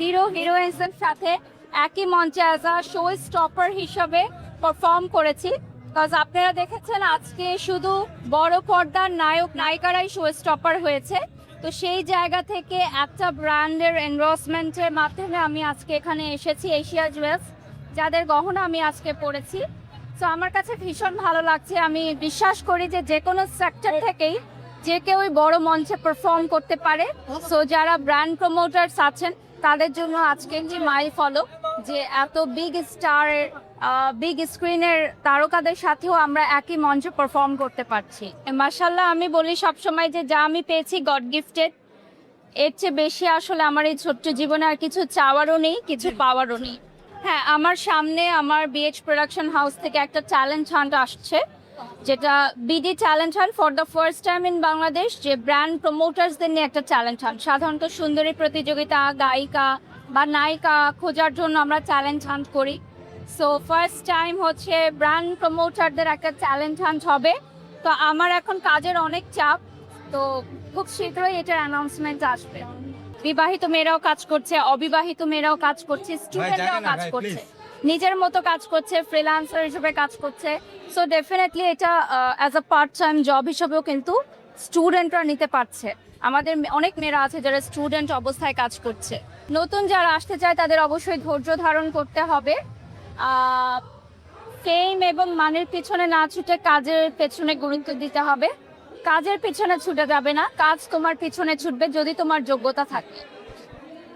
Hero হিরোইনসের সাথে একই মঞ্চে অ্যাজ আ শো স্টপার হিসেবে পারফর্ম করেছি। বিকজ আপনারা দেখেছেন আজকে শুধু বড় পর্দার নায়ক নায়িকারাই শো স্টপার হয়েছে। তো সেই জায়গা থেকে একটা ব্র্যান্ডের এনডোর্সমেন্টের মাধ্যমে আমি আজকে এখানে এসেছি, এশিয়া জুয়েলস, যাদের গহনা আমি আজকে পরেছি। তো আমার কাছে ভীষণ ভালো লাগছে। আমি বিশ্বাস করি যে যে কোনো সেক্টর থেকেই যে কেউই বড় মঞ্চে পারফর্ম করতে পারে। সো যারা ব্র্যান্ড প্রমোটার্স আছেন তাদের জন্য আজকে যে মাইল ফলো, যে এত বিগ স্টারের বিগ স্ক্রিনের তারকাদের সাথেও আমরা একই মঞ্চে পারফর্ম করতে পারছি। মাশাআল্লাহ, আমি বলি সবসময় যে যা আমি পেয়েছি গড গিফটেড। এর চেয়ে বেশি আসলে আমার এই ছোট্ট জীবনে আর কিছু চাওয়ারও নেই, কিছু পাওয়ারও নেই। হ্যাঁ, আমার সামনে আমার বিএইচ প্রোডাকশন হাউস থেকে একটা চ্যালেঞ্জ হান্ট আসছে, যেটা BD challenge hunt for the first time in Bangladesh, যে ব্র্যান্ড প্রমোটার্সদের নিয়ে একটা চ্যালেঞ্জ হান্ট। সাধারণত সুন্দরী প্রতিযোগিতা, গায়িকা বা নায়িকা খোঁজার জন্য আমরা চ্যালেঞ্জ হান্ট করি। সো ফার্স্ট টাইম হচ্ছে ব্র্যান্ড প্রমোটারদের একটা চ্যালেঞ্জ হান্ট হবে। তো আমার এখন কাজের অনেক চাপ, তো খুব শীঘ্রই এটার অ্যানাউন্সমেন্ট আসবে। বিবাহিত মেয়েরাও কাজ করছে, অবিবাহিত মেয়েরাও কাজ করছে, স্টুডেন্টরাও কাজ করছে, নিজের মতো কাজ করছে, ফ্রিল্যান্সার হিসেবে কাজ করছে। সো ডেফিনেটলি এটা as a part time job হিসেবেও কিন্তু স্টুডেন্টরা নিতে পারছে। আমাদের অনেক মেয়েরা আছে যারা স্টুডেন্ট অবস্থায় কাজ করছে। নতুন যারা আসতে চায় তাদের অবশ্যই ধৈর্য ধারণ করতে হবে। ফেম এবং মানের পিছনে না ছুটে কাজের পেছনে গুরুত্ব দিতে হবে। কাজের পিছনে ছুটে যাবে না, কাজ তোমার পিছনে ছুটবে যদি তোমার যোগ্যতা থাকে।